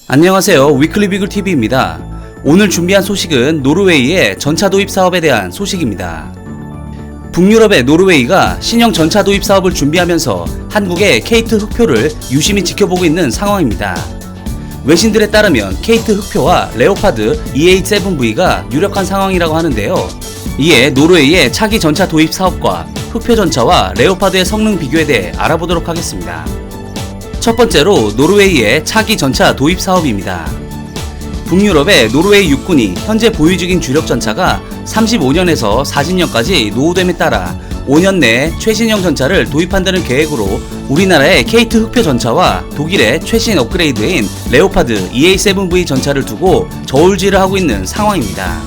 안녕하세요. 위클리 비글 TV입니다. 오늘 준비한 소식은 노르웨이의 전차 도입 사업에 대한 소식입니다. 북유럽의 노르웨이가 신형 전차 도입 사업을 준비하면서 한국의 케이트 흑표를 유심히 지켜보고 있는 상황입니다. 외신들에 따르면 케이트 흑표와 레오파드 EH-7V가 유력한 상황이라고 하는데요. 이에 노르웨이의 차기 전차 도입 사업과 흑표 전차와 레오파드의 성능 비교에 대해 알아보도록 하겠습니다. 첫 번째로 노르웨이의 차기 전차 도입 사업입니다. 북유럽의 노르웨이 육군이 현재 보유 중인 주력 전차가 35년에서 40년까지 노후됨에 따라 5년 내에 최신형 전차를 도입한다는 계획으로 우리나라의 케이트 흑표 전차와 독일의 최신 업그레이드인 레오파드 EH-7V 전차를 두고 저울질을 하고 있는 상황입니다.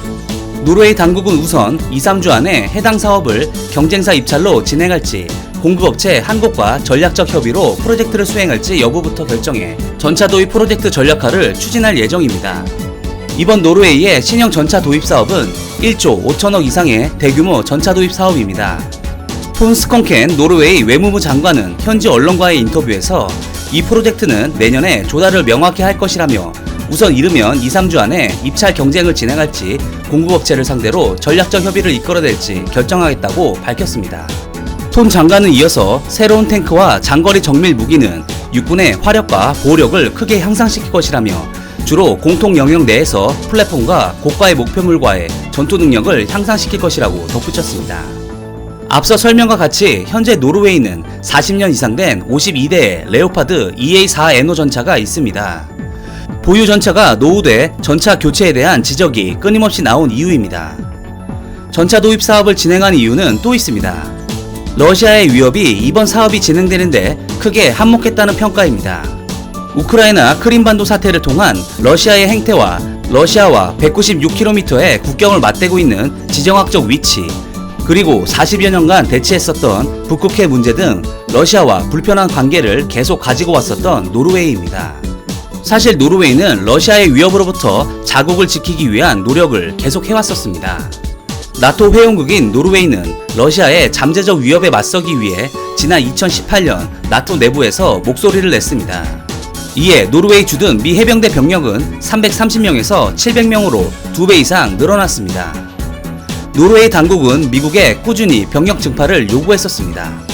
노르웨이 당국은 우선 2-3주 안에 해당 사업을 경쟁사 입찰로 진행할지 공급업체 한국과 전략적 협의로 프로젝트를 수행할지 여부부터 결정해 전차 도입 프로젝트 전략화를 추진할 예정입니다. 이번 노르웨이의 신형 전차 도입 사업은 1조 5천억 이상의 대규모 전차 도입 사업입니다. 폰 스컹켄 노르웨이 외무부 장관은 현지 언론과의 인터뷰에서 이 프로젝트는 내년에 조달을 명확히 할 것이라며 우선 이르면 2-3주 안에 입찰 경쟁을 진행할지 공급업체를 상대로 전략적 협의를 이끌어낼지 결정하겠다고 밝혔습니다. 톤 장관은 이어서 새로운 탱크와 장거리 정밀 무기는 육군의 화력과 보호력을 크게 향상시킬 것이라며 주로 공통 영역 내에서 플랫폼과 고가의 목표물과의 전투 능력을 향상시킬 것이라고 덧붙였습니다. 앞서 설명과 같이 현재 노르웨이는 40년 이상 된 52대의 레오파드 EA4N5 전차가 있습니다. 보유 전차가 노후돼 전차 교체에 대한 지적이 끊임없이 나온 이유입니다. 전차 도입 사업을 진행한 이유는 또 있습니다. 러시아의 위협이 이번 사업이 진행되는데 크게 한몫했다는 평가입니다. 우크라이나 크림반도 사태를 통한 러시아의 행태와 러시아와 196km의 국경을 맞대고 있는 지정학적 위치, 그리고 40여 년간 대치했었던 북극해 문제 등 러시아와 불편한 관계를 계속 가지고 왔었던 노르웨이입니다. 사실 노르웨이는 러시아의 위협으로부터 자국을 지키기 위한 노력을 계속 해왔었습니다. 나토 회원국인 노르웨이는 러시아의 잠재적 위협에 맞서기 위해 지난 2018년 나토 내부에서 목소리를 냈습니다. 이에 노르웨이 주둔 미 해병대 병력은 330명에서 700명으로 2배 이상 늘어났습니다. 노르웨이 당국은 미국에 꾸준히 병력 증파를 요구했었습니다.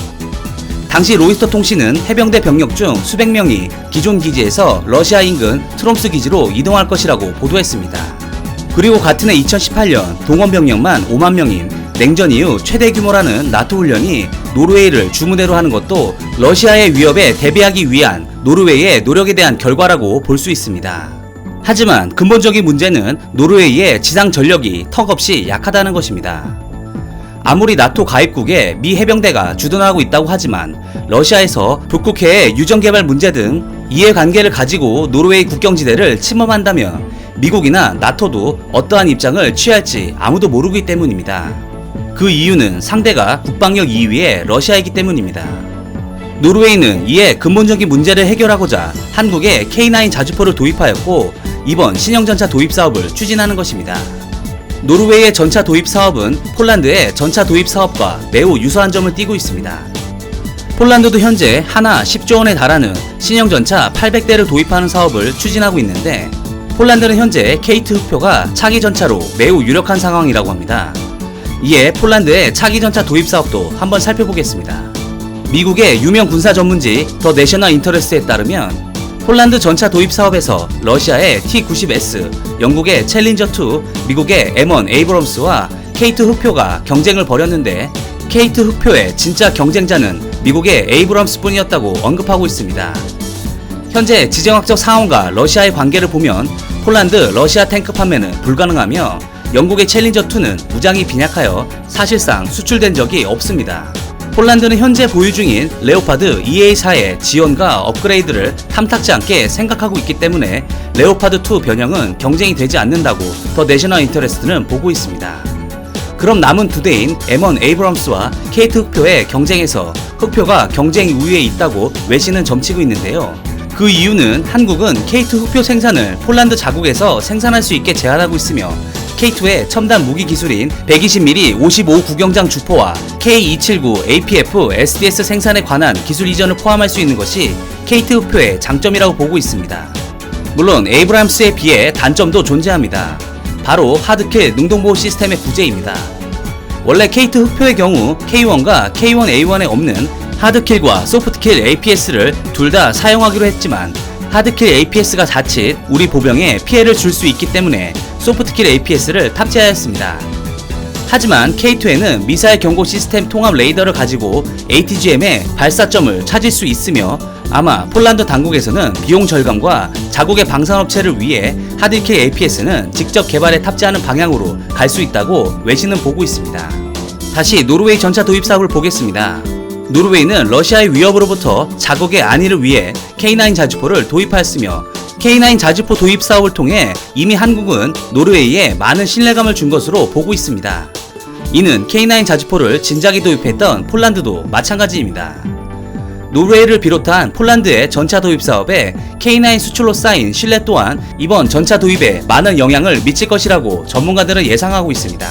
당시 로이터 통신은 해병대 병력 중 수백 명이 기존 기지에서 러시아 인근 트롬스 기지로 이동할 것이라고 보도했습니다. 그리고 같은 해 2018년 동원 병력만 5만 명인 냉전 이후 최대 규모라는 나토 훈련이 노르웨이를 주무대로 하는 것도 러시아의 위협에 대비하기 위한 노르웨이의 노력에 대한 결과라고 볼 수 있습니다. 하지만 근본적인 문제는 노르웨이의 지상 전력이 턱없이 약하다는 것입니다. 아무리 나토 가입국에 미 해병대가 주둔하고 있다고 하지만 러시아에서 북극해의 유전 개발 문제 등 이해관계를 가지고 노르웨이 국경지대를 침범한다면 미국이나 나토도 어떠한 입장을 취할지 아무도 모르기 때문입니다. 그 이유는 상대가 국방력 2위의 러시아이기 때문입니다. 노르웨이는 이에 근본적인 문제를 해결하고자 한국에 K9 자주포를 도입하였고 이번 신형전차 도입 사업을 추진하는 것입니다. 노르웨이의 전차 도입 사업은 폴란드의 전차 도입 사업과 매우 유사한 점을 띠고 있습니다. 폴란드도 현재 하나 10조 원에 달하는 신형 전차 800대를 도입하는 사업을 추진하고 있는데 폴란드는 현재 케이트 흑표가 차기 전차로 매우 유력한 상황이라고 합니다. 이에 폴란드의 차기 전차 도입 사업도 한번 살펴보겠습니다. 미국의 유명 군사 전문지 더 내셔널 인터레스트에 따르면 폴란드 전차 도입 사업에서 러시아의 T-90S, 영국의 챌린저2, 미국의 M1 에이브럼스와 케이트 흑표가 경쟁을 벌였는데 케이트 흑표의 진짜 경쟁자는 미국의 에이브럼스 뿐이었다고 언급하고 있습니다. 현재 지정학적 상황과 러시아의 관계를 보면 폴란드 러시아 탱크 판매는 불가능하며 영국의 챌린저2는 무장이 빈약하여 사실상 수출된 적이 없습니다. 폴란드는 현재 보유 중인 레오파드 EA4의 지원과 업그레이드를 탐탁지 않게 생각하고 있기 때문에 레오파드2 변형은 경쟁이 되지 않는다고 더 내셔널 인터레스트는 보고 있습니다. 그럼 남은 두 대인 M1 에이브럼스와 케이트 흑표의 경쟁에서 흑표가 경쟁 우위에 있다고 외신은 점치고 있는데요. 그 이유는 한국은 케이트 흑표 생산을 폴란드 자국에서 생산할 수 있게 제한하고 있으며 K2의 첨단 무기 기술인 120mm 55 구경장 주포와 K279 APF SDS 생산에 관한 기술 이전을 포함할 수 있는 것이 케이트 흑표의 장점이라고 보고 있습니다. 물론 에이브람스에 비해 단점도 존재합니다. 바로 하드킬 능동보호 시스템의 부재입니다. 원래 K2 흑표의 경우 K1과 K1A1에 없는 하드킬과 소프트킬 APS를 둘 다 사용하기로 했지만 하드킬 APS가 자칫 우리 보병에 피해를 줄 수 있기 때문에 소프트킬 APS를 탑재하였습니다. 하지만 K2에는 미사일 경고 시스템 통합 레이더를 가지고 ATGM의 발사점을 찾을 수 있으며 아마 폴란드 당국에서는 비용 절감과 자국의 방산업체를 위해 하드킬 APS는 직접 개발에 탑재하는 방향으로 갈 수 있다고 외신은 보고 있습니다. 다시 노르웨이 전차 도입 사업을 보겠습니다. 노르웨이는 러시아의 위협으로부터 자국의 안위를 위해 K9 자주포를 도입하였으며 K9 자주포 도입 사업을 통해 이미 한국은 노르웨이에 많은 신뢰감을 준 것으로 보고 있습니다. 이는 K9 자주포를 진작에 도입했던 폴란드도 마찬가지입니다. 노르웨이를 비롯한 폴란드의 전차 도입 사업에 K9 수출로 쌓인 신뢰 또한 이번 전차 도입에 많은 영향을 미칠 것이라고 전문가들은 예상하고 있습니다.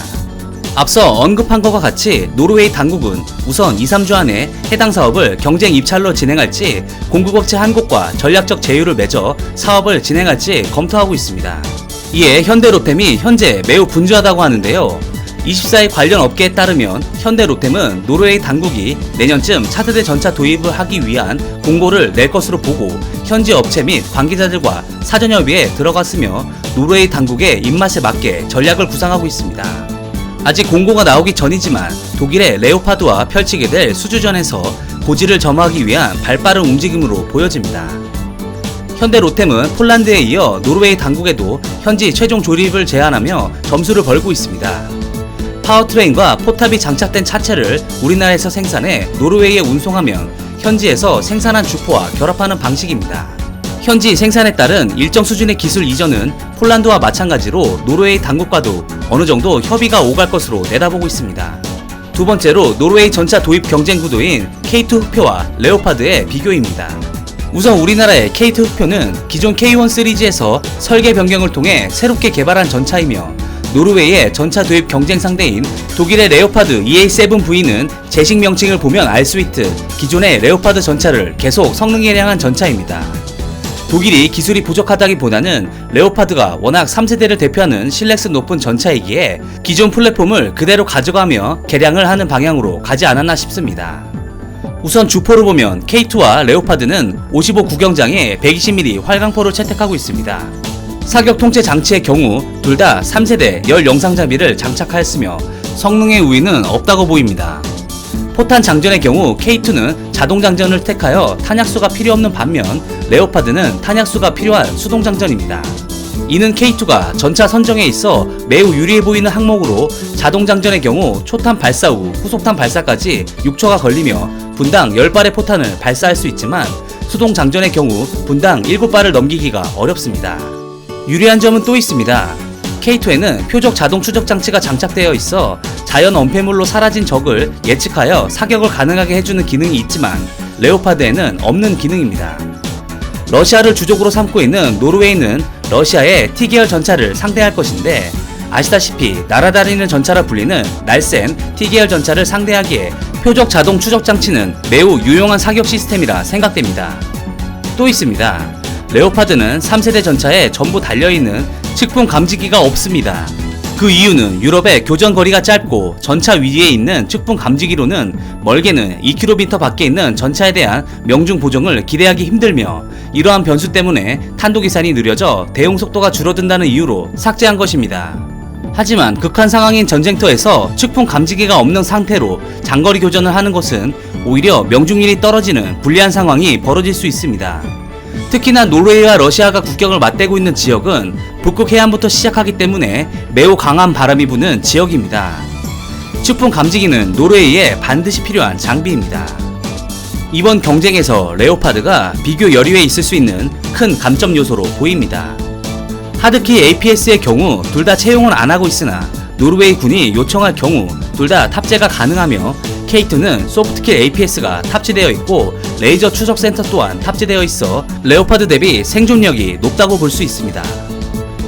앞서 언급한 것과 같이 노르웨이 당국은 우선 2-3주 안에 해당 사업을 경쟁 입찰로 진행할지 공급업체 한 곳과 전략적 제휴를 맺어 사업을 진행할지 검토하고 있습니다. 이에 현대로템이 현재 매우 분주하다고 하는데요. 24일 관련 업계에 따르면 현대로템은 노르웨이 당국이 내년쯤 차세대 전차 도입을 하기 위한 공고를 낼 것으로 보고 현지 업체 및 관계자들과 사전협의에 들어갔으며 노르웨이 당국의 입맛에 맞게 전략을 구상하고 있습니다. 아직 공고가 나오기 전이지만 독일의 레오파드와 펼치게 될 수주전에서 고지를 점하기 위한 발빠른 움직임으로 보여집니다. 현대로템은 폴란드에 이어 노르웨이 당국에도 현지 최종 조립을 제안하며 점수를 벌고 있습니다. 파워트레인과 포탑이 장착된 차체를 우리나라에서 생산해 노르웨이에 운송하면 현지에서 생산한 주포와 결합하는 방식입니다. 현지 생산에 따른 일정 수준의 기술 이전은 폴란드와 마찬가지로 노르웨이 당국과도 어느 정도 협의가 오갈 것으로 내다보고 있습니다. 두 번째로 노르웨이 전차 도입 경쟁 구도인 K2 흑표와 레오파드의 비교입니다. 우선 우리나라의 K2 흑표는 기존 K1 시리즈에서 설계 변경을 통해 새롭게 개발한 전차이며 노르웨이의 전차 도입 경쟁 상대인 독일의 레오파드 EA7V는 제식 명칭을 보면 알 수 있듯 기존의 레오파드 전차를 계속 성능 개량한 전차입니다. 독일이 기술이 부족하다기보다는 레오파드가 워낙 3세대를 대표하는 신뢰성 높은 전차이기에 기존 플랫폼을 그대로 가져가며 개량을 하는 방향으로 가지 않았나 싶습니다. 우선 주포를 보면 K2와 레오파드는 55 구경장에 120mm 활강포를 채택하고 있습니다. 사격 통제 장치의 경우 둘 다 3세대 열 영상 장비를 장착하였으며 성능의 우위는 없다고 보입니다. 포탄 장전의 경우 K2는 자동 장전을 택하여 탄약수가 필요 없는 반면 레오파드는 탄약수가 필요한 수동 장전입니다. 이는 K2가 전차 선정에 있어 매우 유리해 보이는 항목으로 자동 장전의 경우 초탄 발사 후 후속탄 발사까지 6초가 걸리며 분당 10발의 포탄을 발사할 수 있지만 수동 장전의 경우 분당 7발을 넘기기가 어렵습니다. 유리한 점은 또 있습니다. K2에는 표적 자동 추적 장치가 장착되어 있어 자연 엄폐물로 사라진 적을 예측하여 사격을 가능하게 해주는 기능이 있지만 레오파드에는 없는 기능입니다. 러시아를 주적으로 삼고 있는 노르웨이는 러시아의 T계열 전차를 상대할 것인데 아시다시피 날아다니는 전차라 불리는 날쌘 T계열 전차를 상대하기에 표적 자동 추적 장치는 매우 유용한 사격 시스템이라 생각됩니다. 또 있습니다. 레오파드는 3세대 전차에 전부 달려있는 측풍 감지기가 없습니다. 그 이유는 유럽의 교전 거리가 짧고 전차 위에 있는 측풍 감지기로는 멀게는 2km 밖에 있는 전차에 대한 명중 보정을 기대하기 힘들며 이러한 변수 때문에 탄도 기산이 느려져 대응 속도가 줄어든다는 이유로 삭제한 것입니다. 하지만 극한 상황인 전쟁터에서 측풍 감지기가 없는 상태로 장거리 교전을 하는 것은 오히려 명중률이 떨어지는 불리한 상황이 벌어질 수 있습니다. 특히나 노르웨이와 러시아가 국경을 맞대고 있는 지역은 북극 해안부터 시작하기 때문에 매우 강한 바람이 부는 지역입니다. 측풍 감지기는 노르웨이에 반드시 필요한 장비입니다. 이번 경쟁에서 레오파드가 비교 여리에 있을 수 있는 큰 감점 요소로 보입니다. 하드키 APS의 경우 둘 다 채용을 안 하고 있으나 노르웨이 군이 요청할 경우 둘 다 탑재가 가능하며 K2는 소프트킬 APS가 탑재되어 있고 레이저 추적 센터 또한 탑재되어 있어 레오파드 대비 생존력이 높다고 볼 수 있습니다.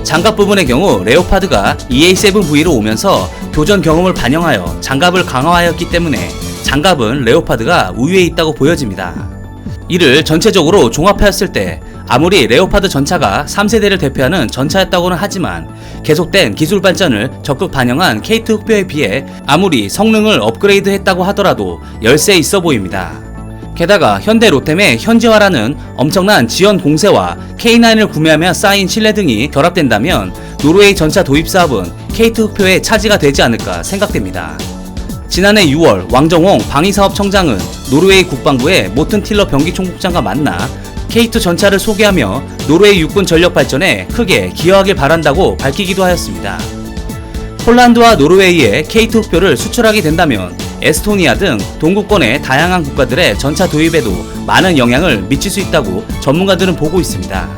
장갑 부분의 경우 레오파드가 EA7V로 오면서 교전 경험을 반영하여 장갑을 강화하였기 때문에 장갑은 레오파드가 우위에 있다고 보여집니다. 이를 전체적으로 종합하였을 때 아무리 레오파드 전차가 3세대를 대표하는 전차였다고는 하지만 계속된 기술 발전을 적극 반영한 K2 흑표에 비해 아무리 성능을 업그레이드 했다고 하더라도 열세 있어 보입니다. 게다가 현대 로템의 현지화라는 엄청난 지원 공세와 K9을 구매하며 쌓인 신뢰 등이 결합된다면 노르웨이 전차 도입 사업은 K2 흑표의 차지가 되지 않을까 생각됩니다. 지난해 6월 왕정홍 방위사업청장은 노르웨이 국방부의 모튼 틸러 병기총국장과 만나 K2 전차를 소개하며 노르웨이 육군 전력 발전에 크게 기여하길 바란다고 밝히기도 하였습니다. 폴란드와 노르웨이에 K2 흑표를 수출하게 된다면 에스토니아 등 동구권의 다양한 국가들의 전차 도입에도 많은 영향을 미칠 수 있다고 전문가들은 보고 있습니다.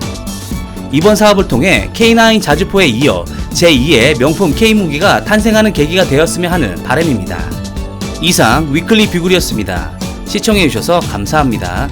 이번 사업을 통해 K9 자주포에 이어 제2의 명품 K무기가 탄생하는 계기가 되었으면 하는 바람입니다. 이상 위클리 뷰글이었습니다. 시청해주셔서 감사합니다.